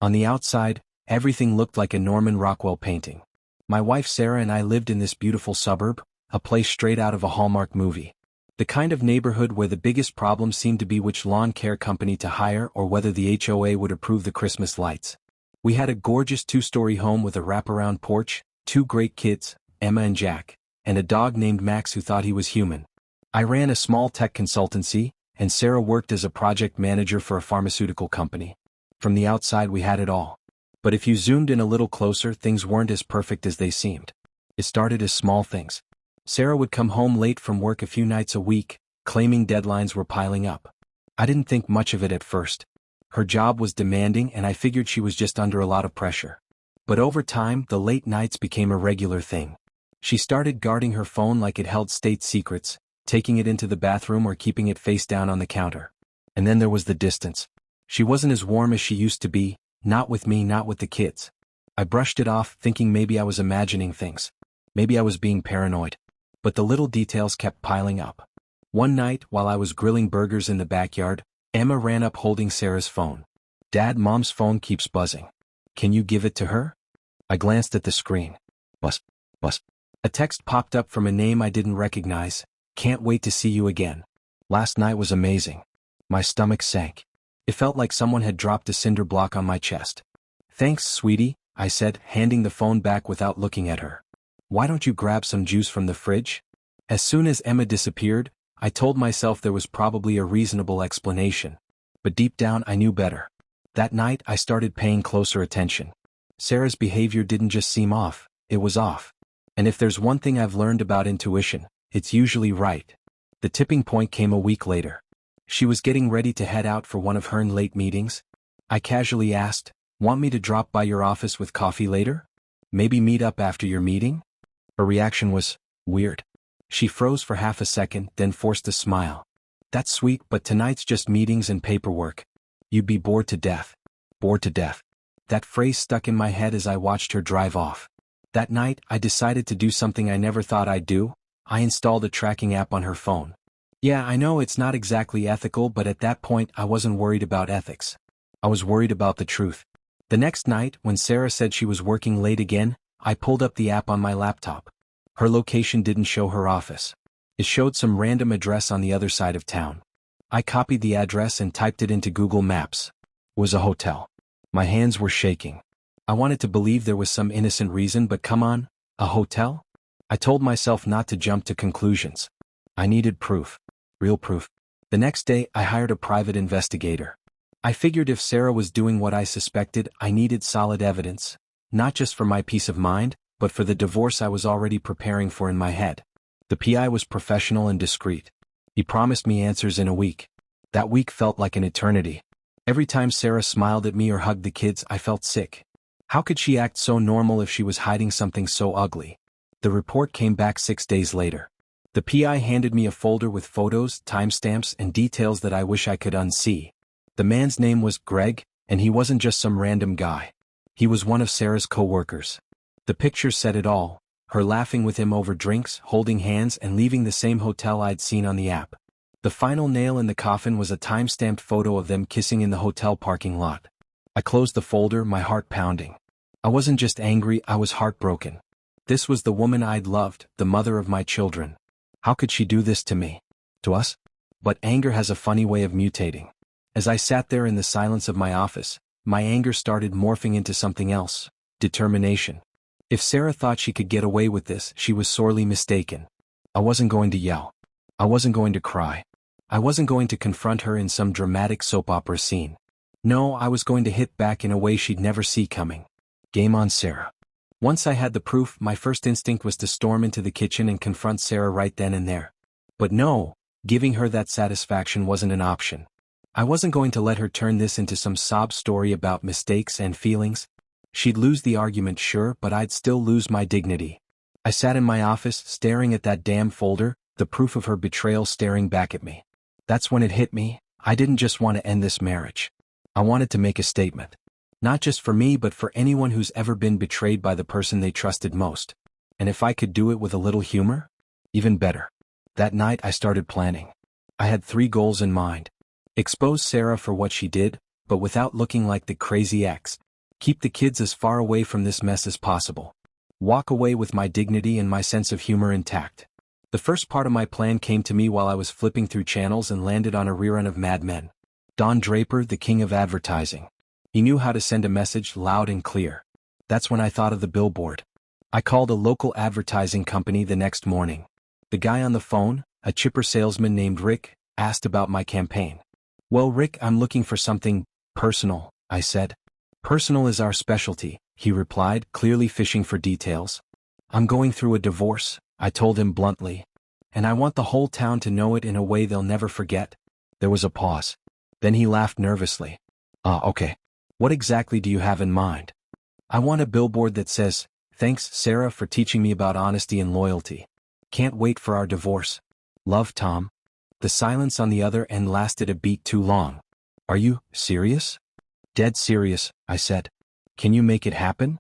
On the outside, everything looked like a Norman Rockwell painting. My wife Sarah and I lived in this beautiful suburb, a place straight out of a Hallmark movie. The kind of neighborhood where the biggest problem seemed to be which lawn care company to hire or whether the HOA would approve the Christmas lights. We had a gorgeous 2-story home with a wraparound porch, 2 great kids, Emma and Jack, and a dog named Max who thought he was human. I ran a small tech consultancy, and Sarah worked as a project manager for a pharmaceutical company. From the outside we had it all. But if you zoomed in a little closer, things weren't as perfect as they seemed. It started as small things. Sarah would come home late from work a few nights a week, claiming deadlines were piling up. I didn't think much of it at first. Her job was demanding and I figured she was just under a lot of pressure. But over time, the late nights became a regular thing. She started guarding her phone like it held state secrets, taking it into the bathroom or keeping it face down on the counter. And then there was the distance. She wasn't as warm as she used to be, not with me, not with the kids. I brushed it off, thinking maybe I was imagining things. Maybe I was being paranoid. But the little details kept piling up. One night, while I was grilling burgers in the backyard, Emma ran up holding Sarah's phone. "Dad, Mom's phone keeps buzzing. Can you give it to her?" I glanced at the screen. Buzz. Buzz. A text popped up from a name I didn't recognize. "Can't wait to see you again. Last night was amazing." My stomach sank. It felt like someone had dropped a cinder block on my chest. "Thanks, sweetie," I said, handing the phone back without looking at her. "Why don't you grab some juice from the fridge?" As soon as Emma disappeared, I told myself there was probably a reasonable explanation. But deep down I knew better. That night I started paying closer attention. Sarah's behavior didn't just seem off, it was off. And if there's one thing I've learned about intuition, it's usually right. The tipping point came a week later. She was getting ready to head out for one of her late meetings. I casually asked, "Want me to drop by your office with coffee later? Maybe meet up after your meeting?" Her reaction was weird. She froze for half a second, then forced a smile. "That's sweet, but tonight's just meetings and paperwork. You'd be bored to death." Bored to death. That phrase stuck in my head as I watched her drive off. That night, I decided to do something I never thought I'd do. I installed a tracking app on her phone. Yeah, I know it's not exactly ethical, but at that point I wasn't worried about ethics. I was worried about the truth. The next night, when Sarah said she was working late again, I pulled up the app on my laptop. Her location didn't show her office. It showed some random address on the other side of town. I copied the address and typed it into Google Maps. It was a hotel. My hands were shaking. I wanted to believe there was some innocent reason, but come on, a hotel? I told myself not to jump to conclusions. I needed proof. Real proof. The next day, I hired a private investigator. I figured if Sarah was doing what I suspected, I needed solid evidence, not just for my peace of mind, but for the divorce I was already preparing for in my head. The PI was professional and discreet. He promised me answers in a week. That week felt like an eternity. Every time Sarah smiled at me or hugged the kids, I felt sick. How could she act so normal if she was hiding something so ugly? The report came back 6 days later. The PI handed me a folder with photos, timestamps, and details that I wish I could unsee. The man's name was Greg, and he wasn't just some random guy. He was one of Sarah's coworkers. The picture said it all, her laughing with him over drinks, holding hands, and leaving the same hotel I'd seen on the app. The final nail in the coffin was a time-stamped photo of them kissing in the hotel parking lot. I closed the folder, my heart pounding. I wasn't just angry, I was heartbroken. This was the woman I'd loved, the mother of my children. How could she do this to me? To us? But anger has a funny way of mutating. As I sat there in the silence of my office, my anger started morphing into something else: determination. If Sarah thought she could get away with this, she was sorely mistaken. I wasn't going to yell. I wasn't going to cry. I wasn't going to confront her in some dramatic soap opera scene. No, I was going to hit back in a way she'd never see coming. Game on, Sarah. Once I had the proof, my first instinct was to storm into the kitchen and confront Sarah right then and there. But no, giving her that satisfaction wasn't an option. I wasn't going to let her turn this into some sob story about mistakes and feelings. She'd lose the argument, sure, but I'd still lose my dignity. I sat in my office, staring at that damn folder, the proof of her betrayal staring back at me. That's when it hit me. I didn't just want to end this marriage. I wanted to make a statement. Not just for me, but for anyone who's ever been betrayed by the person they trusted most. And if I could do it with a little humor? Even better. That night I started planning. I had 3 goals in mind. Expose Sarah for what she did, but without looking like the crazy ex. Keep the kids as far away from this mess as possible. Walk away with my dignity and my sense of humor intact. The first part of my plan came to me while I was flipping through channels and landed on a rerun of Mad Men. Don Draper, the king of advertising. He knew how to send a message loud and clear. That's when I thought of the billboard. I called a local advertising company the next morning. The guy on the phone, a chipper salesman named Rick, asked about my campaign. "Well, Rick, I'm looking for something personal," I said. "Personal is our specialty," he replied, clearly fishing for details. "I'm going through a divorce," I told him bluntly. "And I want the whole town to know it in a way they'll never forget." There was a pause. Then he laughed nervously. Okay. What exactly do you have in mind?" "I want a billboard that says, 'Thanks, Sarah, for teaching me about honesty and loyalty. Can't wait for our divorce. Love, Tom.'" The silence on the other end lasted a beat too long. "Are you serious?" "Dead serious," I said. "Can you make it happen?"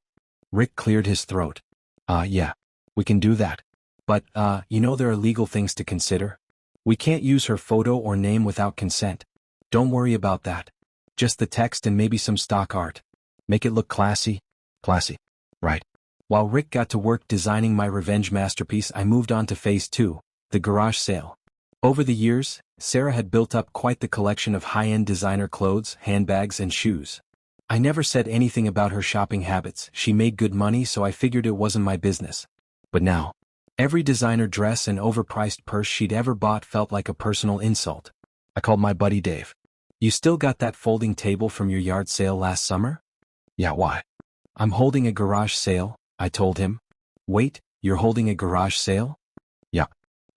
Rick cleared his throat. Yeah. We can do that. But, there are legal things to consider. We can't use her photo or name without consent. Don't worry about that. Just the text and maybe some stock art. Make it look classy." Classy. Right. While Rick got to work designing my revenge masterpiece, I moved on to phase 2, the garage sale. Over the years, Sarah had built up quite the collection of high-end designer clothes, handbags, and shoes. I never said anything about her shopping habits. She made good money, so I figured it wasn't my business. But now, every designer dress and overpriced purse she'd ever bought felt like a personal insult. I called my buddy Dave. "You still got that folding table from your yard sale last summer?" "Yeah, why?" "I'm holding a garage sale," I told him. "Wait, you're holding a garage sale?" "Yeah.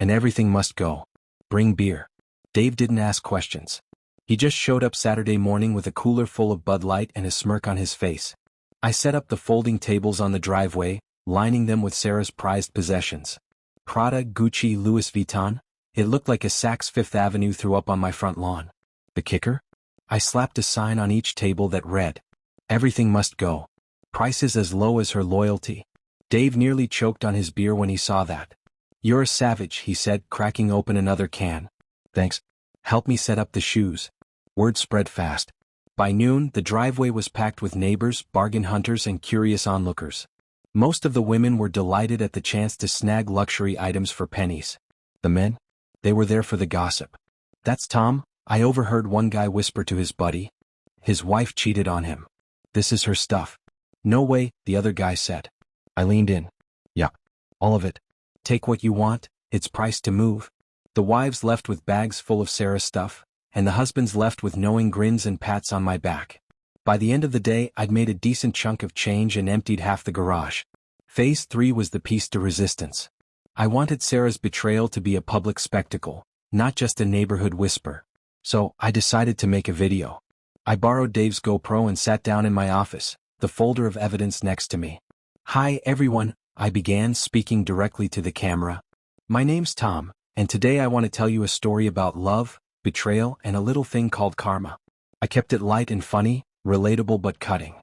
And everything must go. Bring beer." Dave didn't ask questions. He just showed up Saturday morning with a cooler full of Bud Light and a smirk on his face. I set up the folding tables on the driveway, lining them with Sarah's prized possessions. Prada, Gucci, Louis Vuitton. It looked like a Saks Fifth Avenue threw up on my front lawn. The kicker? I slapped a sign on each table that read, "Everything must go. Prices as low as her loyalty." Dave nearly choked on his beer when he saw that. "You're a savage," he said, cracking open another can. "Thanks. Help me set up the shoes." Word spread fast. By noon, the driveway was packed with neighbors, bargain hunters, and curious onlookers. Most of the women were delighted at the chance to snag luxury items for pennies. The men? They were there for the gossip. "That's Tom," I overheard one guy whisper to his buddy. "His wife cheated on him. This is her stuff." "No way," the other guy said. I leaned in. "Yeah. All of it. Take what you want, it's priced to move." The wives left with bags full of Sarah's stuff, and the husbands left with knowing grins and pats on my back. By the end of the day, I'd made a decent chunk of change and emptied half the garage. Phase 3 was the piece de resistance. I wanted Sarah's betrayal to be a public spectacle, not just a neighborhood whisper. So, I decided to make a video. I borrowed Dave's GoPro and sat down in my office, the folder of evidence next to me. "Hi everyone," I began, speaking directly to the camera. "My name's Tom, and today I want to tell you a story about love, betrayal, and a little thing called karma." I kept it light and funny, relatable but cutting.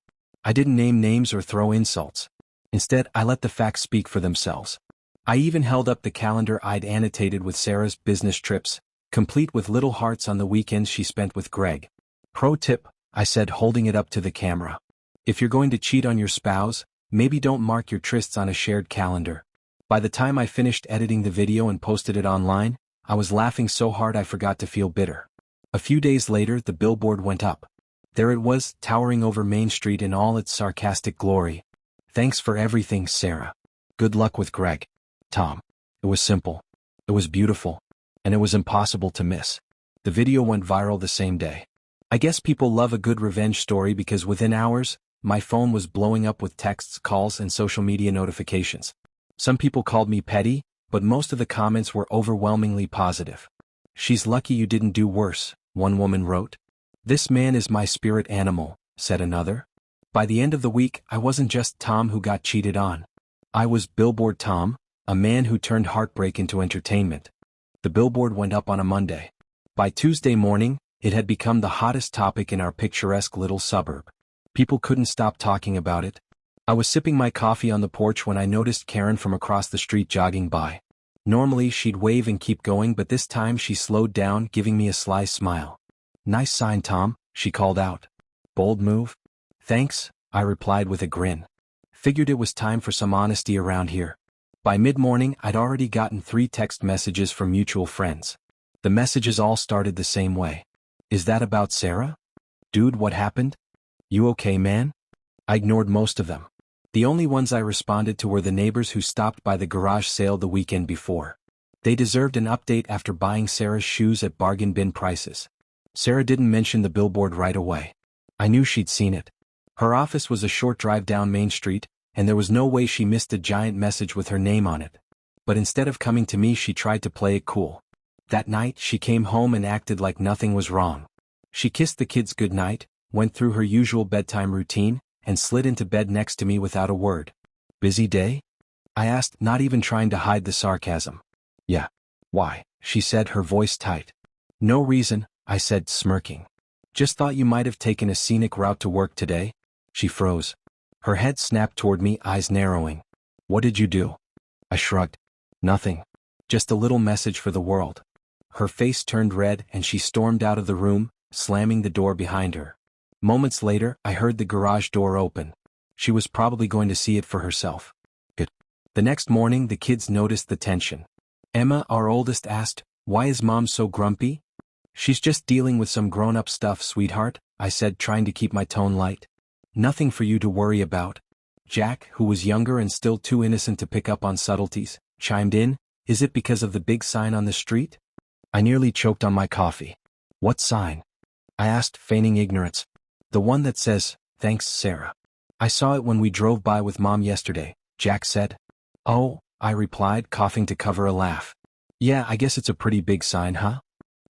I didn't name names or throw insults. Instead, I let the facts speak for themselves. I even held up the calendar I'd annotated with Sarah's business trips, complete with little hearts on the weekends she spent with Greg. "Pro tip," I said, holding it up to the camera. "If you're going to cheat on your spouse, maybe don't mark your trysts on a shared calendar." By the time I finished editing the video and posted it online, I was laughing so hard I forgot to feel bitter. A few days later, the billboard went up. There it was, towering over Main Street in all its sarcastic glory. "Thanks for everything, Sarah. Good luck with Greg. Tom." It was simple. It was beautiful. And it was impossible to miss. The video went viral the same day. I guess people love a good revenge story because within hours, my phone was blowing up with texts, calls, and social media notifications. Some people called me petty, but most of the comments were overwhelmingly positive. "She's lucky you didn't do worse," one woman wrote. "This man is my spirit animal," said another. By the end of the week, I wasn't just Tom who got cheated on. I was Billboard Tom, a man who turned heartbreak into entertainment. The billboard went up on a Monday. By Tuesday morning, it had become the hottest topic in our picturesque little suburb. People couldn't stop talking about it. I was sipping my coffee on the porch when I noticed Karen from across the street jogging by. Normally she'd wave and keep going, but this time she slowed down, giving me a sly smile. "Nice sign, Tom," she called out. "Bold move?" "Thanks," I replied with a grin. Figured it was time for some honesty around here. By mid-morning, I'd already gotten 3 text messages from mutual friends. The messages all started the same way. Is that about Sarah? Dude, what happened? You okay, man? I ignored most of them. The only ones I responded to were the neighbors who stopped by the garage sale the weekend before. They deserved an update after buying Sarah's shoes at bargain bin prices. Sarah didn't mention the billboard right away. I knew she'd seen it. Her office was a short drive down Main Street, and there was no way she missed a giant message with her name on it. But instead of coming to me, she tried to play it cool. That night, she came home and acted like nothing was wrong. She kissed the kids goodnight, went through her usual bedtime routine, and slid into bed next to me without a word. Busy day? I asked, not even trying to hide the sarcasm. Yeah. Why? She said, her voice tight. No reason, I said, smirking. Just thought you might have taken a scenic route to work today. She froze. Her head snapped toward me, eyes narrowing. What did you do? I shrugged. Nothing. Just a little message for the world. Her face turned red and she stormed out of the room, slamming the door behind her. Moments later, I heard the garage door open. She was probably going to see it for herself. Good. The next morning, the kids noticed the tension. Emma, our oldest, asked, "Why is Mom so grumpy?" "She's just dealing with some grown-up stuff, sweetheart," I said, trying to keep my tone light. "Nothing for you to worry about." Jack, who was younger and still too innocent to pick up on subtleties, chimed in, "Is it because of the big sign on the street?" I nearly choked on my coffee. "What sign?" I asked, feigning ignorance. "The one that says, 'Thanks, Sarah.' I saw it when we drove by with Mom yesterday," Jack said. "Oh," I replied, coughing to cover a laugh. "Yeah, I guess it's a pretty big sign, huh?"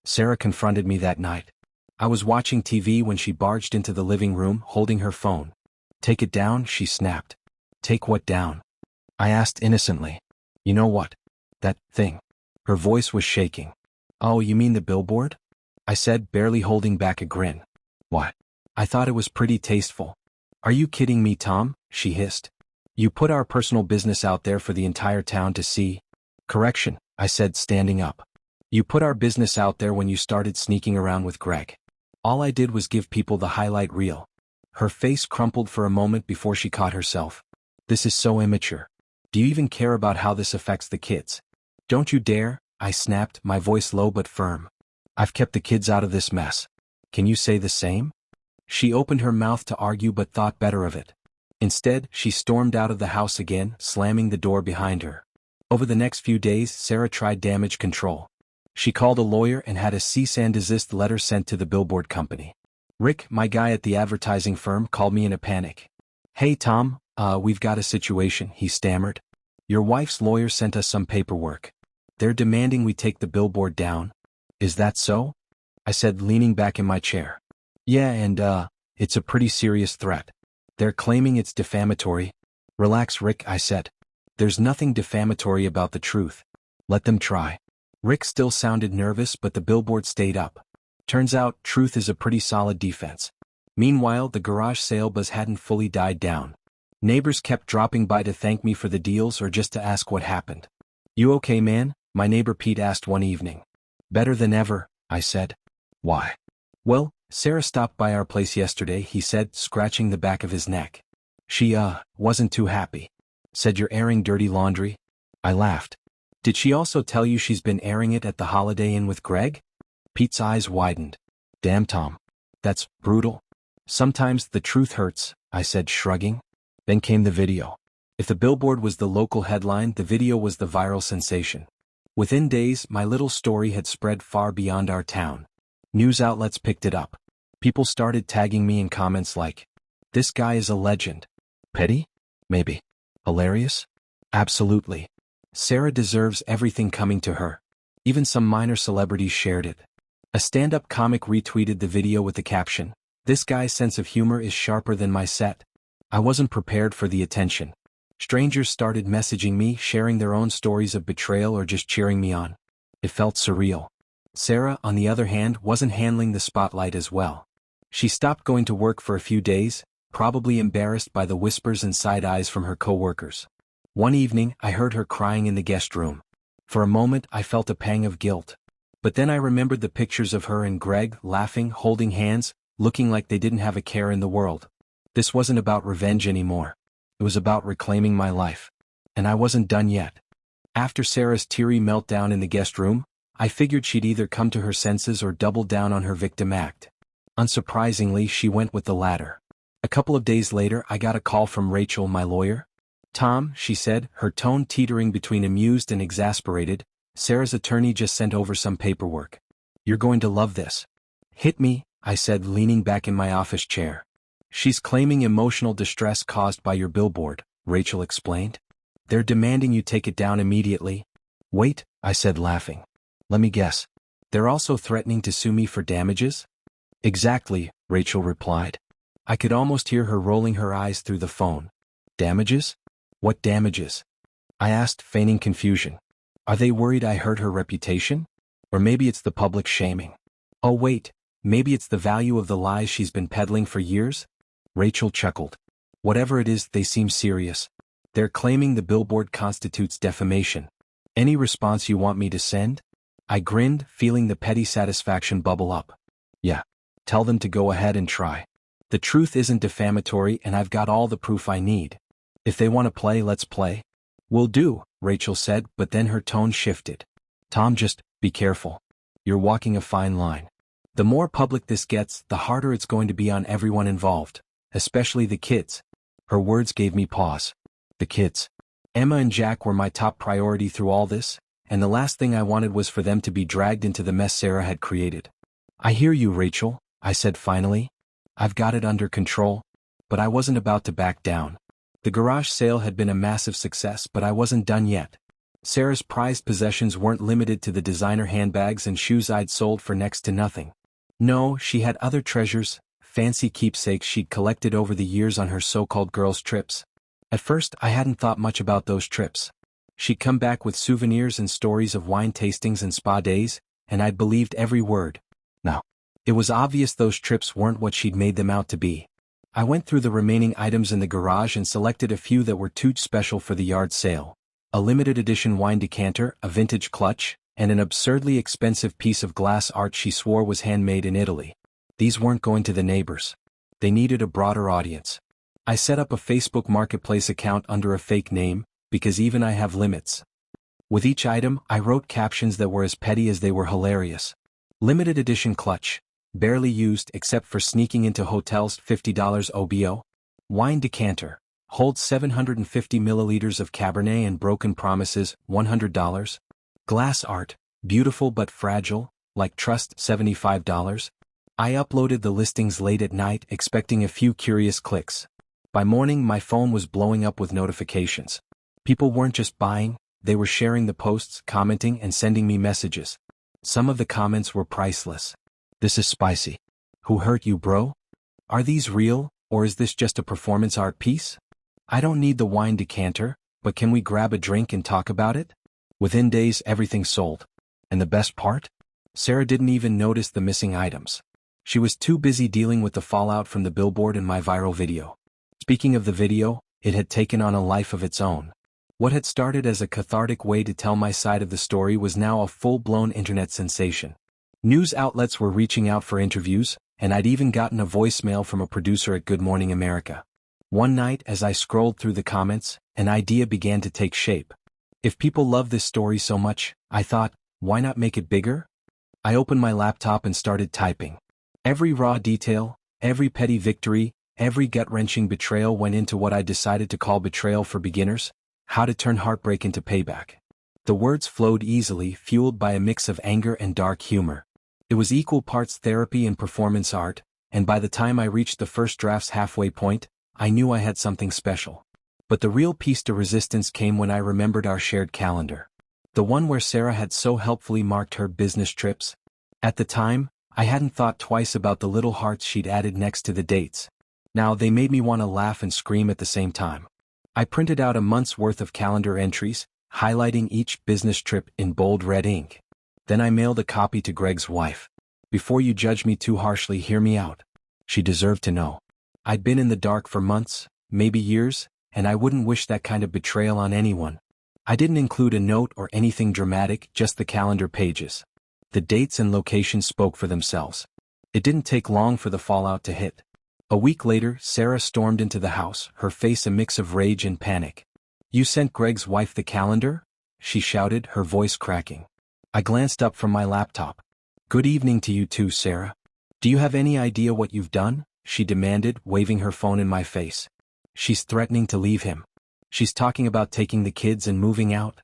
Sarah confronted me that night. I was watching TV when she barged into the living room, holding her phone. "Take it down," she snapped. "Take what down?" I asked innocently. "You know what? That thing." Her voice was shaking. "Oh, you mean the billboard?" I said, barely holding back a grin. "What?" "I thought it was pretty tasteful." "Are you kidding me, Tom?" she hissed. "You put our personal business out there for the entire town to see." "Correction," I said, standing up. "You put our business out there when you started sneaking around with Greg. All I did was give people the highlight reel." Her face crumpled for a moment before she caught herself. "This is so immature. Do you even care about how this affects the kids?" "Don't you dare," I snapped, my voice low but firm. "I've kept the kids out of this mess. Can you say the same?" She opened her mouth to argue but thought better of it. Instead, she stormed out of the house again, slamming the door behind her. Over the next few days, Sarah tried damage control. She called a lawyer and had a cease and desist letter sent to the billboard company. Rick, my guy at the advertising firm, called me in a panic. "Hey Tom, we've got a situation," he stammered. "Your wife's lawyer sent us some paperwork. They're demanding we take the billboard down." "Is that so?" I said, leaning back in my chair. "Yeah, and it's a pretty serious threat. They're claiming it's defamatory." "Relax, Rick," I said. "There's nothing defamatory about the truth. Let them try." Rick still sounded nervous, but the billboard stayed up. Turns out, truth is a pretty solid defense. Meanwhile, the garage sale buzz hadn't fully died down. Neighbors kept dropping by to thank me for the deals or just to ask what happened. "You okay, man?" my neighbor Pete asked one evening. "Better than ever," I said. "Why?" "Well, Sarah stopped by our place yesterday," he said, scratching the back of his neck. She wasn't too happy. Said you're airing dirty laundry?" I laughed. "Did she also tell you she's been airing it at the Holiday Inn with Greg?" Pete's eyes widened. "Damn, Tom. That's brutal." "Sometimes the truth hurts," I said, shrugging. Then came the video. If the billboard was the local headline, the video was the viral sensation. Within days, my little story had spread far beyond our town. News outlets picked it up. People started tagging me in comments like, "This guy is a legend." Petty? Maybe. Hilarious? Absolutely. Sarah deserves everything coming to her. Even some minor celebrities shared it. A stand-up comic retweeted the video with the caption, "This guy's sense of humor is sharper than my set." I wasn't prepared for the attention. Strangers started messaging me, sharing their own stories of betrayal or just cheering me on. It felt surreal. Sarah, on the other hand, wasn't handling the spotlight as well. She stopped going to work for a few days, probably embarrassed by the whispers and side eyes from her coworkers. One evening, I heard her crying in the guest room. For a moment, I felt a pang of guilt. But then I remembered the pictures of her and Greg, laughing, holding hands, looking like they didn't have a care in the world. This wasn't about revenge anymore. It was about reclaiming my life. And I wasn't done yet. After Sarah's teary meltdown in the guest room, I figured she'd either come to her senses or double down on her victim act. Unsurprisingly, she went with the latter. A couple of days later, I got a call from Rachel, my lawyer. "Tom," she said, her tone teetering between amused and exasperated, "Sarah's attorney just sent over some paperwork. You're going to love this." "Hit me," I said, leaning back in my office chair. "She's claiming emotional distress caused by your billboard," Rachel explained. "They're demanding you take it down immediately." "Wait," I said, laughing. "Let me guess. They're also threatening to sue me for damages?" "Exactly," Rachel replied. I could almost hear her rolling her eyes through the phone. "Damages? What damages?" I asked, feigning confusion. "Are they worried I hurt her reputation? Or maybe it's the public shaming. Oh wait, maybe it's the value of the lies she's been peddling for years?" Rachel chuckled. "Whatever it is, they seem serious. They're claiming the billboard constitutes defamation. Any response you want me to send?" I grinned, feeling the petty satisfaction bubble up. "Yeah. Tell them to go ahead and try. The truth isn't defamatory and I've got all the proof I need. If they want to play, let's play." "Will do," Rachel said, but then her tone shifted. "Tom, just be careful. You're walking a fine line. The more public this gets, the harder it's going to be on everyone involved, especially the kids." Her words gave me pause. The kids. Emma and Jack were my top priority through all this, and the last thing I wanted was for them to be dragged into the mess Sarah had created. "I hear you, Rachel," I said finally. "I've got it under control." But I wasn't about to back down. The garage sale had been a massive success, but I wasn't done yet. Sarah's prized possessions weren't limited to the designer handbags and shoes I'd sold for next to nothing. No, she had other treasures, fancy keepsakes she'd collected over the years on her so-called girls' trips. At first, I hadn't thought much about those trips. She'd come back with souvenirs and stories of wine tastings and spa days, and I'd believed every word. Now, it was obvious those trips weren't what she'd made them out to be. I went through the remaining items in the garage and selected a few that were too special for the yard sale. A limited edition wine decanter, a vintage clutch, and an absurdly expensive piece of glass art she swore was handmade in Italy. These weren't going to the neighbors. They needed a broader audience. I set up a Facebook Marketplace account under a fake name, because even I have limits. With each item, I wrote captions that were as petty as they were hilarious. Limited edition clutch. Barely used except for sneaking into hotels, $50 OBO. Wine decanter. Holds 750 milliliters of Cabernet and broken promises, $100. Glass art. Beautiful but fragile, like trust, $75. I uploaded the listings late at night, expecting a few curious clicks. By morning, my phone was blowing up with notifications. People weren't just buying, they were sharing the posts, commenting, and sending me messages. Some of the comments were priceless. "This is spicy. Who hurt you, bro? Are these real, or is this just a performance art piece? I don't need the wine decanter, but can we grab a drink and talk about it?" Within days, everything sold. And the best part? Sarah didn't even notice the missing items. She was too busy dealing with the fallout from the billboard and my viral video. Speaking of the video, it had taken on a life of its own. What had started as a cathartic way to tell my side of the story was now a full-blown internet sensation. News outlets were reaching out for interviews, and I'd even gotten a voicemail from a producer at Good Morning America. One night, as I scrolled through the comments, an idea began to take shape. If people love this story so much, I thought, why not make it bigger? I opened my laptop and started typing. Every raw detail, every petty victory, every gut-wrenching betrayal went into what I decided to call Betrayal for Beginners, How to Turn Heartbreak into Payback. The words flowed easily, fueled by a mix of anger and dark humor. It was equal parts therapy and performance art, and by the time I reached the first draft's halfway point, I knew I had something special. But the real piece de resistance came when I remembered our shared calendar. The one where Sarah had so helpfully marked her business trips. At the time, I hadn't thought twice about the little hearts she'd added next to the dates. Now they made me want to laugh and scream at the same time. I printed out a month's worth of calendar entries, highlighting each business trip in bold red ink. Then I mailed a copy to Greg's wife. "Before you judge me too harshly, hear me out." She deserved to know. I'd been in the dark for months, maybe years, and I wouldn't wish that kind of betrayal on anyone. I didn't include a note or anything dramatic, just the calendar pages. The dates and locations spoke for themselves. It didn't take long for the fallout to hit. A week later, Sarah stormed into the house, her face a mix of rage and panic. "You sent Greg's wife the calendar?" she shouted, her voice cracking. I glanced up from my laptop. "Good evening to you too, Sarah. Do you have any idea what you've done?" she demanded, waving her phone in my face. "She's threatening to leave him. She's talking about taking the kids and moving out."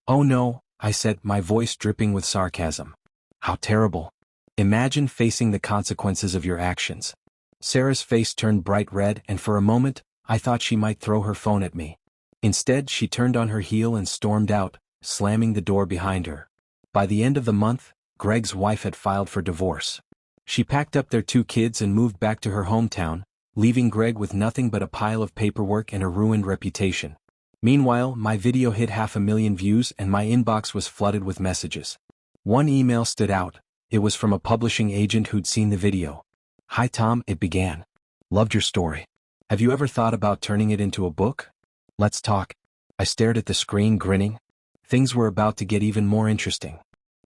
"Oh no," I said, my voice dripping with sarcasm. "How terrible. Imagine facing the consequences of your actions." Sarah's face turned bright red, and for a moment, I thought she might throw her phone at me. Instead, she turned on her heel and stormed out, slamming the door behind her. By the end of the month, Greg's wife had filed for divorce. She packed up their 2 kids and moved back to her hometown, leaving Greg with nothing but a pile of paperwork and a ruined reputation. Meanwhile, my video hit 500,000 views and my inbox was flooded with messages. One email stood out. It was from a publishing agent who'd seen the video. "Hi Tom," it began. "Loved your story. Have you ever thought about turning it into a book? Let's talk." I stared at the screen, grinning. Things were about to get even more interesting.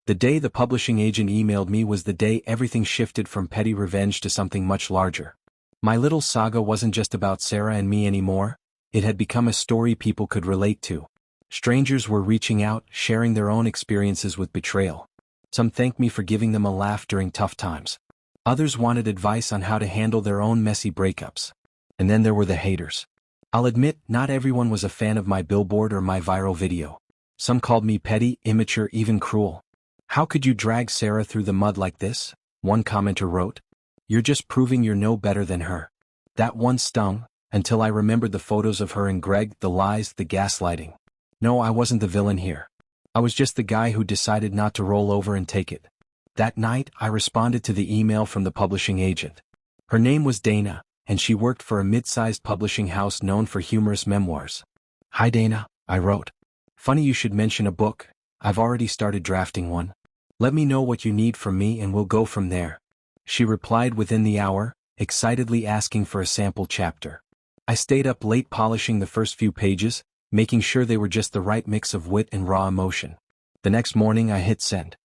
The day the publishing agent emailed me was the day everything shifted from petty revenge to something much larger. My little saga wasn't just about Sarah and me anymore. It had become a story people could relate to. Strangers were reaching out, sharing their own experiences with betrayal. Some thanked me for giving them a laugh during tough times. Others wanted advice on how to handle their own messy breakups. And then there were the haters. I'll admit, not everyone was a fan of my billboard or my viral video. Some called me petty, immature, even cruel. "How could you drag Sarah through the mud like this?" one commenter wrote. "You're just proving you're no better than her." That one stung, until I remembered the photos of her and Greg, the lies, the gaslighting. No, I wasn't the villain here. I was just the guy who decided not to roll over and take it. That night, I responded to the email from the publishing agent. Her name was Dana, and she worked for a mid-sized publishing house known for humorous memoirs. "Hi Dana," I wrote. "Funny you should mention a book. I've already started drafting one. Let me know what you need from me and we'll go from there." She replied within the hour, excitedly asking for a sample chapter. I stayed up late polishing the first few pages, making sure they were just the right mix of wit and raw emotion. The next morning I hit send.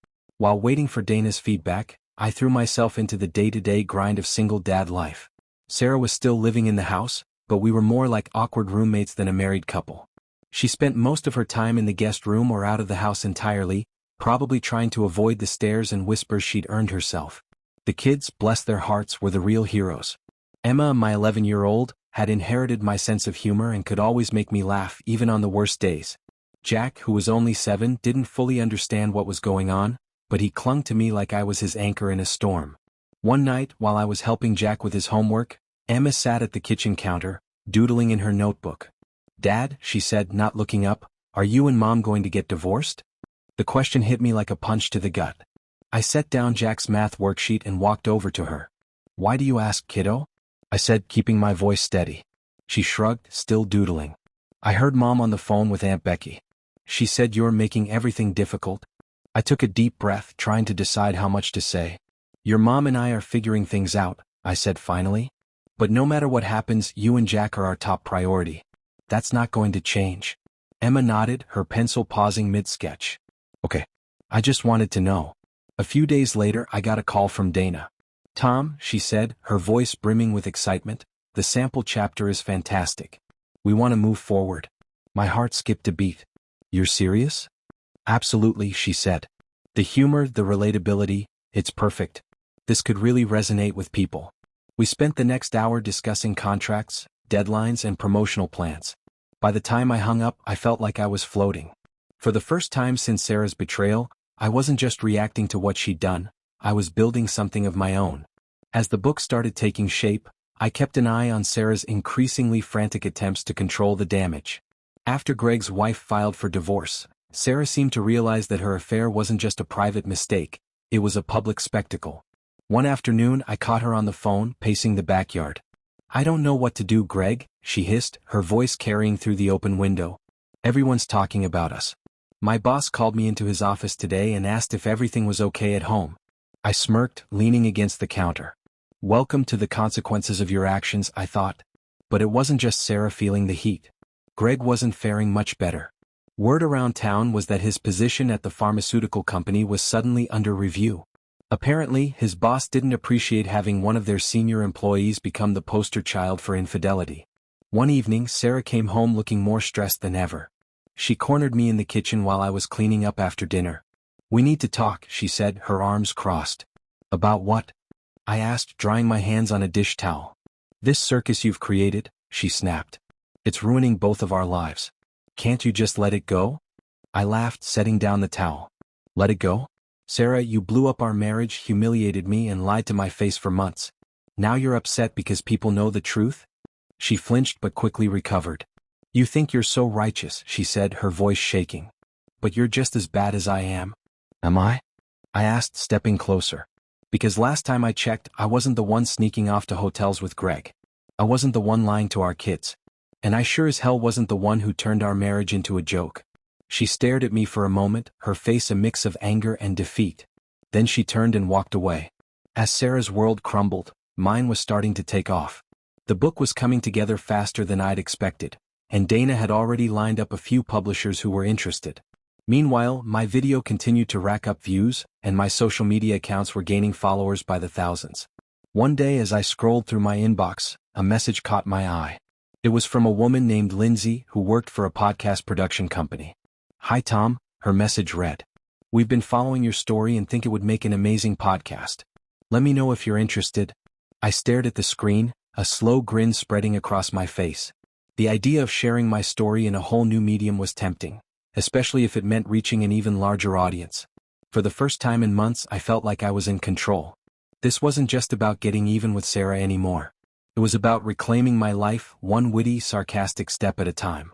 While waiting for Dana's feedback, I threw myself into the day-to-day grind of single dad life. Sarah was still living in the house, but we were more like awkward roommates than a married couple. She spent most of her time in the guest room or out of the house entirely, probably trying to avoid the stares and whispers she'd earned herself. The kids, bless their hearts, were the real heroes. Emma, my 11-year-old, had inherited my sense of humor and could always make me laugh even on the worst days. Jack, who was only 7, didn't fully understand what was going on, but he clung to me like I was his anchor in a storm. One night, while I was helping Jack with his homework, Emma sat at the kitchen counter, doodling in her notebook. "Dad," she said, not looking up, "are you and Mom going to get divorced?" The question hit me like a punch to the gut. I set down Jack's math worksheet and walked over to her. "Why do you ask, kiddo?" I said, keeping my voice steady. She shrugged, still doodling. "I heard Mom on the phone with Aunt Becky. She said you're making everything difficult." I took a deep breath, trying to decide how much to say. "Your mom and I are figuring things out," I said finally. "But no matter what happens, you and Jack are our top priority. That's not going to change." Emma nodded, her pencil pausing mid-sketch. "Okay. I just wanted to know." A few days later, I got a call from Dana. "Tom," she said, her voice brimming with excitement, "the sample chapter is fantastic. We want to move forward." My heart skipped a beat. "You're serious?" "Absolutely," she said. "The humor, the relatability, it's perfect. This could really resonate with people." We spent the next hour discussing contracts, deadlines, and promotional plans. By the time I hung up, I felt like I was floating. For the first time since Sarah's betrayal, I wasn't just reacting to what she'd done, I was building something of my own. As the book started taking shape, I kept an eye on Sarah's increasingly frantic attempts to control the damage. After Greg's wife filed for divorce, Sarah seemed to realize that her affair wasn't just a private mistake, it was a public spectacle. One afternoon I caught her on the phone, pacing the backyard. "I don't know what to do, Greg," she hissed, her voice carrying through the open window. "Everyone's talking about us. My boss called me into his office today and asked if everything was okay at home." I smirked, leaning against the counter. Welcome to the consequences of your actions, I thought. But it wasn't just Sarah feeling the heat. Greg wasn't faring much better. Word around town was that his position at the pharmaceutical company was suddenly under review. Apparently, his boss didn't appreciate having one of their senior employees become the poster child for infidelity. One evening, Sarah came home looking more stressed than ever. She cornered me in the kitchen while I was cleaning up after dinner. "We need to talk," she said, her arms crossed. "About what?" I asked, drying my hands on a dish towel. "This circus you've created," she snapped. "It's ruining both of our lives. Can't you just let it go?" I laughed, setting down the towel. "Let it go? Sarah, you blew up our marriage, humiliated me, and lied to my face for months. Now you're upset because people know the truth?" She flinched but quickly recovered. "You think you're so righteous," she said, her voice shaking. "But you're just as bad as I am." "Am I?" I asked, stepping closer. "Because last time I checked, I wasn't the one sneaking off to hotels with Greg. I wasn't the one lying to our kids. And I sure as hell wasn't the one who turned our marriage into a joke." She stared at me for a moment, her face a mix of anger and defeat. Then she turned and walked away. As Sarah's world crumbled, mine was starting to take off. The book was coming together faster than I'd expected, and Dana had already lined up a few publishers who were interested. Meanwhile, my video continued to rack up views, and my social media accounts were gaining followers by the thousands. One day as I scrolled through my inbox, a message caught my eye. It was from a woman named Lindsay who worked for a podcast production company. "Hi Tom," her message read. "We've been following your story and think it would make an amazing podcast. Let me know if you're interested." I stared at the screen, a slow grin spreading across my face. The idea of sharing my story in a whole new medium was tempting, especially if it meant reaching an even larger audience. For the first time in months, I felt like I was in control. This wasn't just about getting even with Sarah anymore. It was about reclaiming my life, one witty, sarcastic step at a time.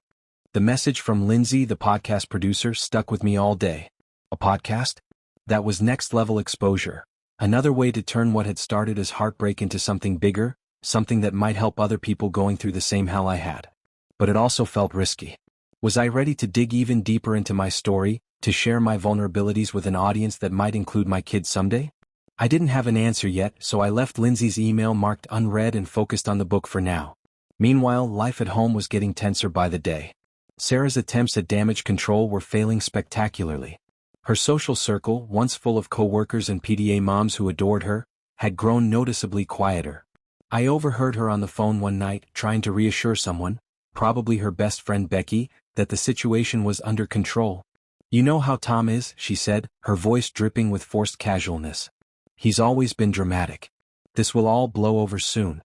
The message from Lindsay, the podcast producer, stuck with me all day. A podcast? That was next-level exposure. Another way to turn what had started as heartbreak into something bigger, something that might help other people going through the same hell I had. But it also felt risky. Was I ready to dig even deeper into my story, to share my vulnerabilities with an audience that might include my kids someday? I didn't have an answer yet, so I left Lindsay's email marked unread and focused on the book for now. Meanwhile, life at home was getting tenser by the day. Sarah's attempts at damage control were failing spectacularly. Her social circle, once full of coworkers and PTA moms who adored her, had grown noticeably quieter. I overheard her on the phone one night, trying to reassure someone, probably her best friend Becky, that the situation was under control. "You know how Tom is," she said, her voice dripping with forced casualness. "He's always been dramatic. This will all blow over soon."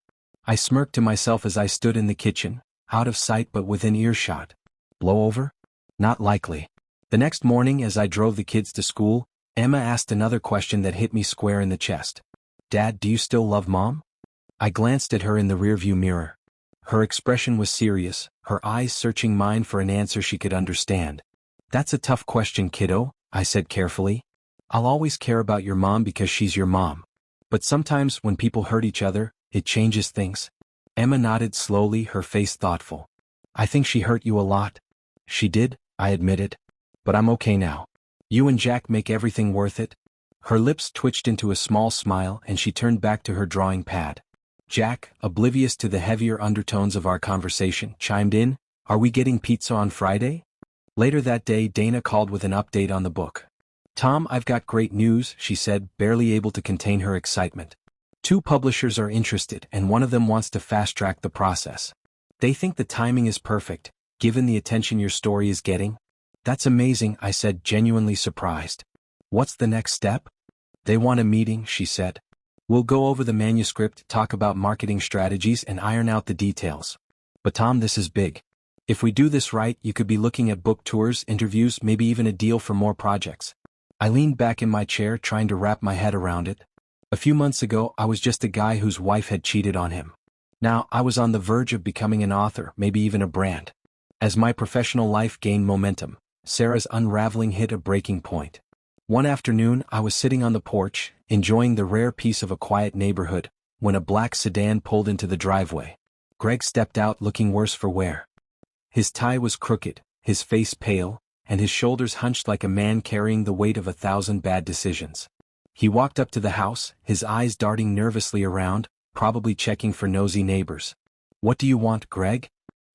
I smirked to myself as I stood in the kitchen, out of sight but within earshot. Blow over? Not likely. The next morning as I drove the kids to school, Emma asked another question that hit me square in the chest. "Dad, do you still love Mom?" I glanced at her in the rearview mirror. Her expression was serious, her eyes searching mine for an answer she could understand. "That's a tough question, kiddo," I said carefully. "I'll always care about your mom because she's your mom. But sometimes when people hurt each other, it changes things." Emma nodded slowly, her face thoughtful. "I think she hurt you a lot." "She did," I admitted. "But I'm okay now. You and Jack make everything worth it." Her lips twitched into a small smile and she turned back to her drawing pad. Jack, oblivious to the heavier undertones of our conversation, chimed in, "Are we getting pizza on Friday?" Later that day, Dana called with an update on the book. "Tom, I've got great news," she said, barely able to contain her excitement. "Two publishers are interested and one of them wants to fast-track the process. They think the timing is perfect, given the attention your story is getting." "That's amazing," I said, genuinely surprised. "What's the next step?" "They want a meeting," she said. "We'll go over the manuscript, talk about marketing strategies and iron out the details. But Tom, this is big. If we do this right, you could be looking at book tours, interviews, maybe even a deal for more projects." I leaned back in my chair trying to wrap my head around it. A few months ago, I was just a guy whose wife had cheated on him. Now, I was on the verge of becoming an author, maybe even a brand. As my professional life gained momentum, Sarah's unraveling hit a breaking point. One afternoon, I was sitting on the porch, enjoying the rare peace of a quiet neighborhood, when a black sedan pulled into the driveway. Greg stepped out looking worse for wear. His tie was crooked, his face pale, and his shoulders hunched like a man carrying the weight of 1,000 bad decisions. He walked up to the house, his eyes darting nervously around, probably checking for nosy neighbors. "What do you want, Greg?"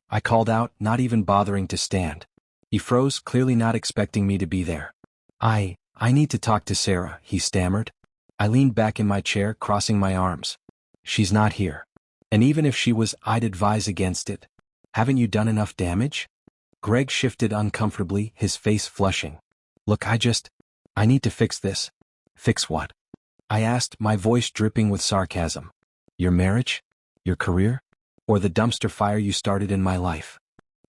I called out, not even bothering to stand. He froze, clearly not expecting me to be there. I need to talk to Sarah," he stammered. I leaned back in my chair, crossing my arms. She's not here. And even if she was, I'd advise against it. Haven't you done enough damage? Greg shifted uncomfortably, his face flushing. Look, I need to fix this. Fix what? I asked, my voice dripping with sarcasm. Your marriage? Your career? Or the dumpster fire you started in my life?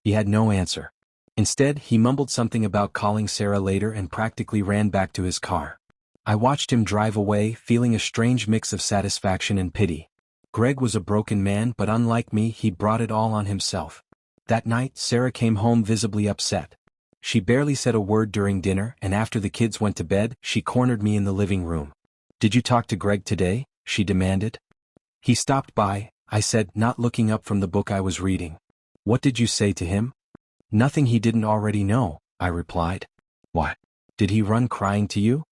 He had no answer. Instead, he mumbled something about calling Sarah later and practically ran back to his car. I watched him drive away, feeling a strange mix of satisfaction and pity. Greg was a broken man, but unlike me, he brought it all on himself. That night, Sarah came home visibly upset. She barely said a word during dinner, and after the kids went to bed, she cornered me in the living room. Did you talk to Greg today? She demanded. He stopped by, I said, not looking up from the book I was reading. What did you say to him? Nothing he didn't already know, I replied. What? Did he run crying to you?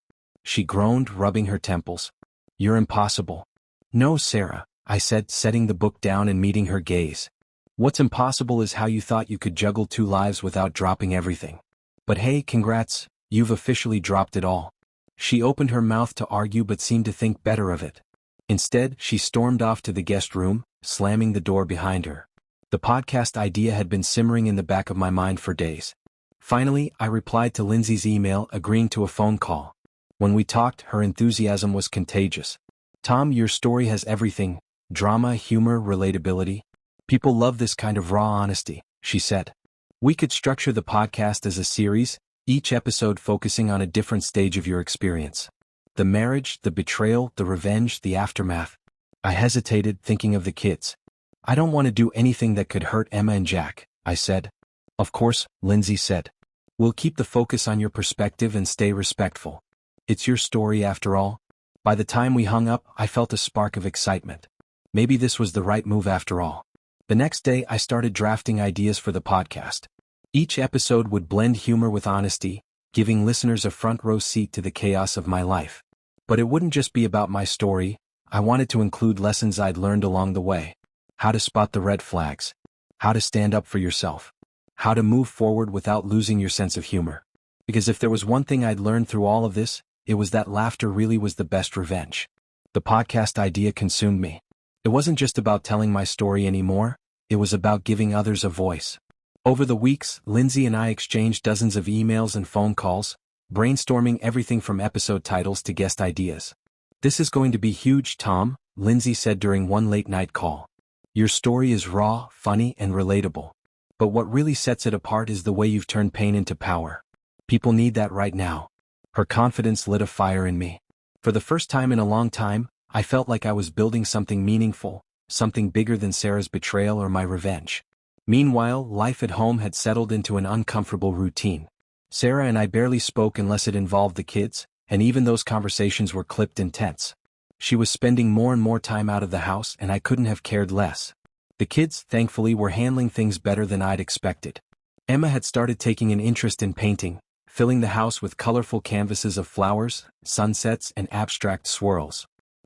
She groaned, rubbing her temples. You're impossible. No, Sarah, I said, setting the book down and meeting her gaze. What's impossible is how you thought you could juggle 2 lives without dropping everything. But hey, congrats, you've officially dropped it all. She opened her mouth to argue but seemed to think better of it. Instead, she stormed off to the guest room, slamming the door behind her. The podcast idea had been simmering in the back of my mind for days. Finally, I replied to Lindsay's email, agreeing to a phone call. When we talked, her enthusiasm was contagious. Tom, your story has everything: drama, humor, relatability. People love this kind of raw honesty, she said. We could structure the podcast as a series, each episode focusing on a different stage of your experience. The marriage, the betrayal, the revenge, the aftermath. I hesitated, thinking of the kids. I don't want to do anything that could hurt Emma and Jack, I said. Of course, Lindsay said. We'll keep the focus on your perspective and stay respectful. It's your story after all. By the time we hung up, I felt a spark of excitement. Maybe this was the right move after all. The next day, I started drafting ideas for the podcast. Each episode would blend humor with honesty, giving listeners a front-row seat to the chaos of my life. But it wouldn't just be about my story. I wanted to include lessons I'd learned along the way. How to spot the red flags. How to stand up for yourself. How to move forward without losing your sense of humor. Because if there was one thing I'd learned through all of this, it was that laughter really was the best revenge. The podcast idea consumed me. It wasn't just about telling my story anymore, it was about giving others a voice. Over the weeks, Lindsay and I exchanged dozens of emails and phone calls, brainstorming everything from episode titles to guest ideas. This is going to be huge, Tom, Lindsay said during one late-night call. Your story is raw, funny, and relatable. But what really sets it apart is the way you've turned pain into power. People need that right now. Her confidence lit a fire in me. For the first time in a long time, I felt like I was building something meaningful, something bigger than Sarah's betrayal or my revenge. Meanwhile, life at home had settled into an uncomfortable routine. Sarah and I barely spoke unless it involved the kids, and even those conversations were clipped and tense. She was spending more and more time out of the house, and I couldn't have cared less. The kids, thankfully, were handling things better than I'd expected. Emma had started taking an interest in painting, filling the house with colorful canvases of flowers, sunsets, and abstract swirls.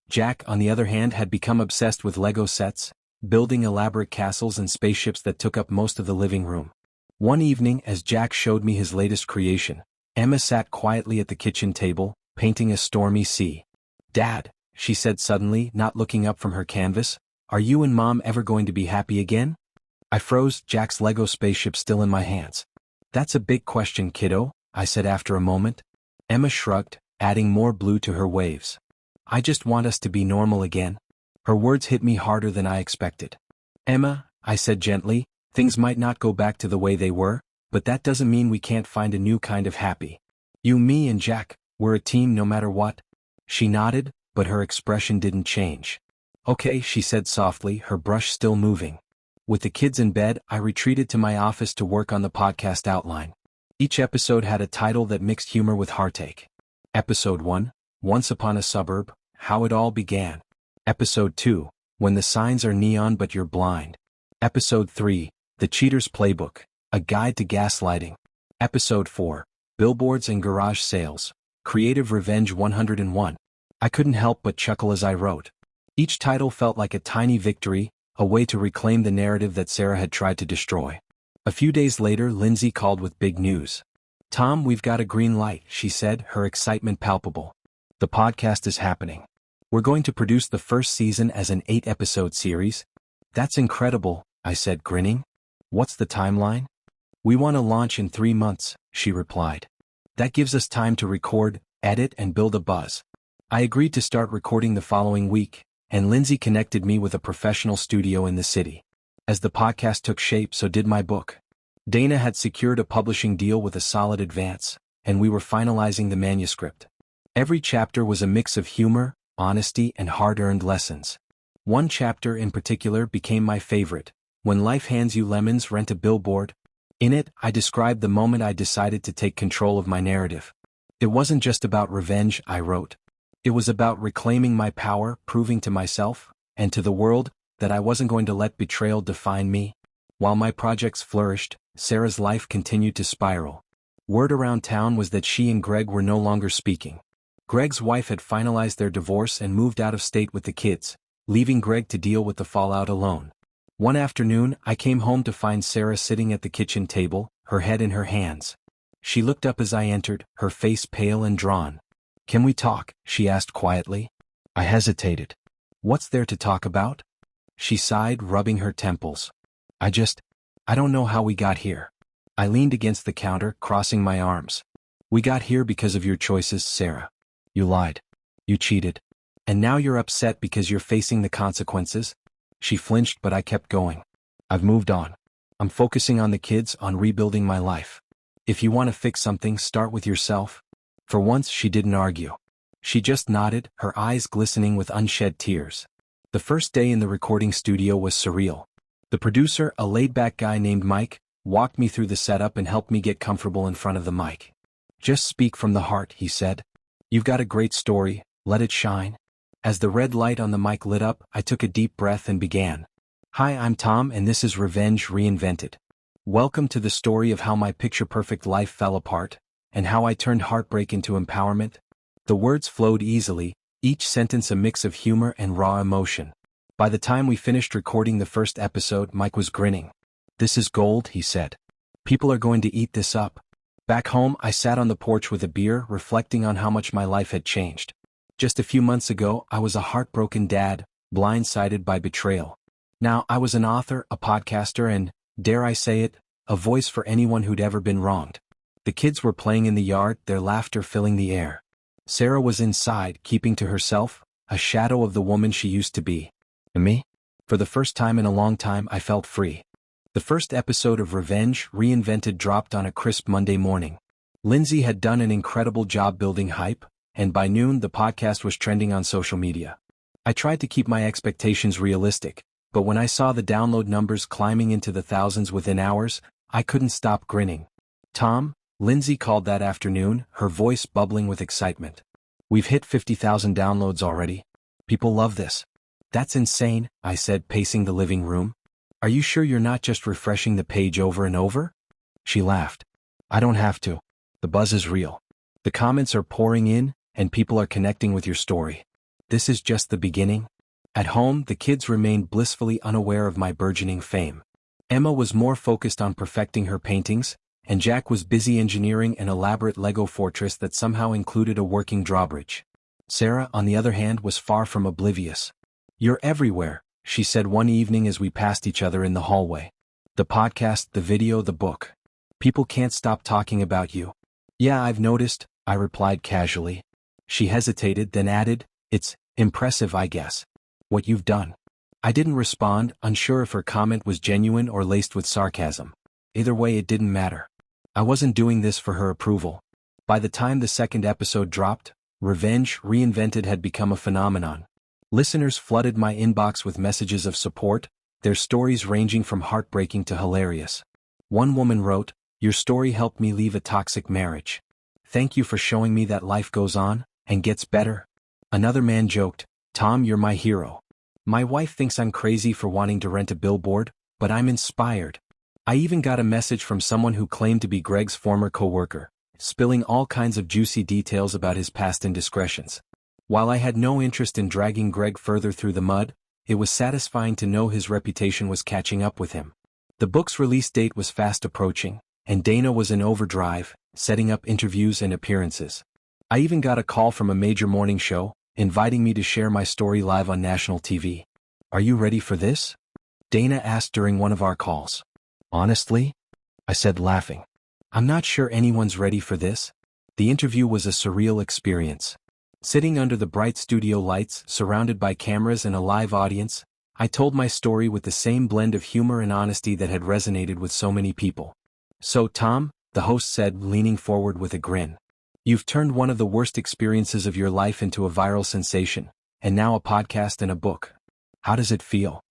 Jack, on the other hand, had become obsessed with Lego sets, building elaborate castles and spaceships that took up most of the living room. One evening, as Jack showed me his latest creation, Emma sat quietly at the kitchen table, painting a stormy sea. Dad, she said suddenly, not looking up from her canvas, are you and Mom ever going to be happy again? I froze, Jack's Lego spaceship still in my hands. That's a big question, kiddo, I said after a moment. Emma shrugged, adding more blue to her waves. I just want us to be normal again. Her words hit me harder than I expected. Emma, I said gently, things might not go back to the way they were, but that doesn't mean we can't find a new kind of happy. You, me, and Jack, we're a team no matter what. She nodded, but her expression didn't change. Okay, she said softly, her brush still moving. With the kids in bed, I retreated to my office to work on the podcast outline. Each episode had a title that mixed humor with heartache. Episode 1, Once Upon a Suburb, How It All Began. Episode 2, When the Signs Are Neon But You're Blind. Episode 3, The Cheater's Playbook, A Guide to Gaslighting. Episode 4, Billboards and Garage Sales, Creative Revenge 101. I couldn't help but chuckle as I wrote. Each title felt like a tiny victory, a way to reclaim the narrative that Sarah had tried to destroy. A few days later, Lindsay called with big news. Tom, we've got a green light, she said, her excitement palpable. The podcast is happening. We're going to produce the first season as an 8-episode series. That's incredible, I said, grinning. What's the timeline? We want to launch in 3 months, she replied. That gives us time to record, edit, and build a buzz. I agreed to start recording the following week, and Lindsay connected me with a professional studio in the city. As the podcast took shape, so did my book. Dana had secured a publishing deal with a solid advance, and we were finalizing the manuscript. Every chapter was a mix of humor, honesty, and hard-earned lessons. One chapter in particular became my favorite. When life hands you lemons, rent a billboard. In it, I described the moment I decided to take control of my narrative. It wasn't just about revenge, I wrote. It was about reclaiming my power, proving to myself, and to the world, that I wasn't going to let betrayal define me. While my projects flourished, Sarah's life continued to spiral. Word around town was that she and Greg were no longer speaking. Greg's wife had finalized their divorce and moved out of state with the kids, leaving Greg to deal with the fallout alone. One afternoon, I came home to find Sarah sitting at the kitchen table, her head in her hands. She looked up as I entered, her face pale and drawn. "Can we talk?" she asked quietly. I hesitated. "What's there to talk about?" She sighed, rubbing her temples. I don't know how we got here." I leaned against the counter, crossing my arms. "We got here because of your choices, Sarah. You lied. You cheated. And now you're upset because you're facing the consequences?" She flinched, but I kept going. "I've moved on. I'm focusing on the kids, on rebuilding my life. If you want to fix something, start with yourself." For once, she didn't argue. She just nodded, her eyes glistening with unshed tears. The first day in the recording studio was surreal. The producer, a laid-back guy named Mike, walked me through the setup and helped me get comfortable in front of the mic. "Just speak from the heart," he said. "You've got a great story, let it shine." As the red light on the mic lit up, I took a deep breath and began. "Hi, I'm Tom, and this is Revenge Reinvented. Welcome to the story of how my picture-perfect life fell apart, and how I turned heartbreak into empowerment." The words flowed easily, each sentence a mix of humor and raw emotion. By the time we finished recording the first episode, Mike was grinning. "This is gold," he said. "People are going to eat this up." Back home, I sat on the porch with a beer, reflecting on how much my life had changed. Just a few months ago, I was a heartbroken dad, blindsided by betrayal. Now, I was an author, a podcaster, and, dare I say it, a voice for anyone who'd ever been wronged. The kids were playing in the yard, their laughter filling the air. Sarah was inside, keeping to herself, a shadow of the woman she used to be. And me? For the first time in a long time, I felt free. The first episode of Revenge Reinvented dropped on a crisp Monday morning. Lindsay had done an incredible job building hype, and by noon the podcast was trending on social media. I tried to keep my expectations realistic, but when I saw the download numbers climbing into the thousands within hours, I couldn't stop grinning. "Tom," Lindsay called that afternoon, her voice bubbling with excitement. "We've hit 50,000 downloads already. People love this." "That's insane," I said, pacing the living room. "Are you sure you're not just refreshing the page over and over?" She laughed. "I don't have to. The buzz is real. The comments are pouring in, and people are connecting with your story. This is just the beginning." At home, the kids remained blissfully unaware of my burgeoning fame. Emma was more focused on perfecting her paintings, and Jack was busy engineering an elaborate Lego fortress that somehow included a working drawbridge. Sarah, on the other hand, was far from oblivious. "You're everywhere," she said one evening as we passed each other in the hallway. "The podcast, the video, the book. People can't stop talking about you." "Yeah, I've noticed," I replied casually. She hesitated, then added, "It's impressive, I guess. What you've done." I didn't respond, unsure if her comment was genuine or laced with sarcasm. Either way, it didn't matter. I wasn't doing this for her approval. By the time the second episode dropped, Revenge Reinvented had become a phenomenon. Listeners flooded my inbox with messages of support, their stories ranging from heartbreaking to hilarious. One woman wrote, "Your story helped me leave a toxic marriage. Thank you for showing me that life goes on, and gets better." Another man joked, "Tom, you're my hero. My wife thinks I'm crazy for wanting to rent a billboard, but I'm inspired." I even got a message from someone who claimed to be Greg's former coworker, spilling all kinds of juicy details about his past indiscretions. While I had no interest in dragging Greg further through the mud, it was satisfying to know his reputation was catching up with him. The book's release date was fast approaching, and Dana was in overdrive, setting up interviews and appearances. I even got a call from a major morning show, inviting me to share my story live on national TV. "Are you ready for this?" Dana asked during one of our calls. "Honestly?" I said, laughing. "I'm not sure anyone's ready for this." The interview was a surreal experience. Sitting under the bright studio lights, surrounded by cameras and a live audience, I told my story with the same blend of humor and honesty that had resonated with so many people. "So, Tom," the host said, leaning forward with a grin, "you've turned one of the worst experiences of your life into a viral sensation, and now a podcast and a book. How does it feel?"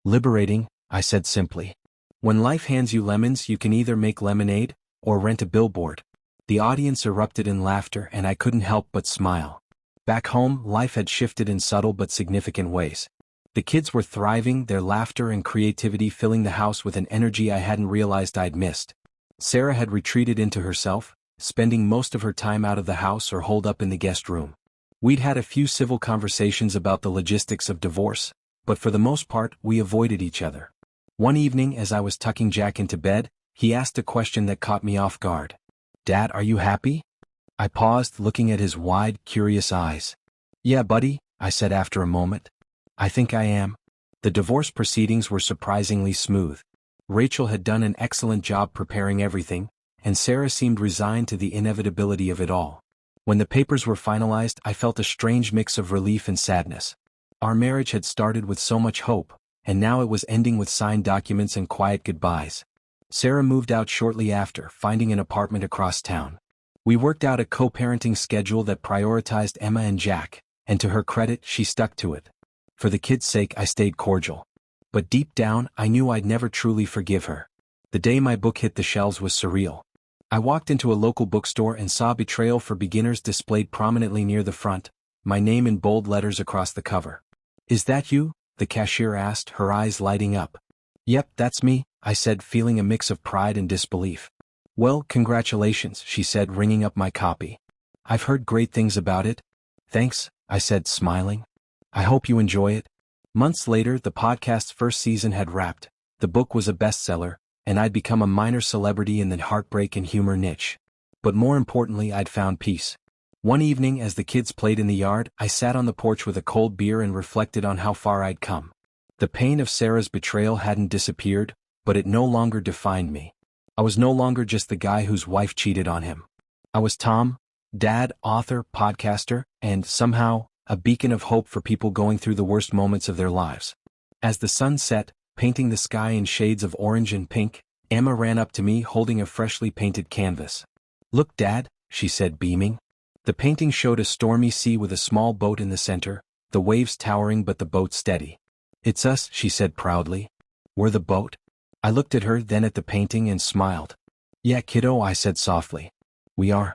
"Liberating," I said simply. "When life hands you lemons, you can either make lemonade or rent a billboard." The audience erupted in laughter, and I couldn't help but smile. Back home, life had shifted in subtle but significant ways. The kids were thriving, their laughter and creativity filling the house with an energy I hadn't realized I'd missed. Sarah had retreated into herself, spending most of her time out of the house or holed up in the guest room. We'd had a few civil conversations about the logistics of divorce, but for the most part, we avoided each other. One evening, as I was tucking Jack into bed, he asked a question that caught me off guard. "Dad, are you happy?" I paused, looking at his wide, curious eyes. "Yeah, buddy," I said after a moment. "I think I am." The divorce proceedings were surprisingly smooth. Rachel had done an excellent job preparing everything, and Sarah seemed resigned to the inevitability of it all. When the papers were finalized, I felt a strange mix of relief and sadness. Our marriage had started with so much hope, and now it was ending with signed documents and quiet goodbyes. Sarah moved out shortly after, finding an apartment across town. We worked out a co-parenting schedule that prioritized Emma and Jack, and to her credit, she stuck to it. For the kids' sake, I stayed cordial. But deep down, I knew I'd never truly forgive her. The day my book hit the shelves was surreal. I walked into a local bookstore and saw Betrayal for Beginners displayed prominently near the front, my name in bold letters across the cover. "Is that you?" the cashier asked, her eyes lighting up. "Yep, that's me," I said, feeling a mix of pride and disbelief. "Well, congratulations," she said, ringing up my copy. "I've heard great things about it." "Thanks," I said, smiling. "I hope you enjoy it." Months later, the podcast's first season had wrapped, the book was a bestseller, and I'd become a minor celebrity in the heartbreak and humor niche. But more importantly, I'd found peace. One evening, as the kids played in the yard, I sat on the porch with a cold beer and reflected on how far I'd come. The pain of Sarah's betrayal hadn't disappeared, but it no longer defined me. I was no longer just the guy whose wife cheated on him. I was Tom, dad, author, podcaster, and, somehow, a beacon of hope for people going through the worst moments of their lives. As the sun set, painting the sky in shades of orange and pink, Emma ran up to me holding a freshly painted canvas. "Look, Dad," she said, beaming. The painting showed a stormy sea with a small boat in the center, the waves towering but the boat steady. "It's us," she said proudly. "We're the boat." I looked at her, then at the painting, and smiled. "Yeah, kiddo," I said softly. "We are."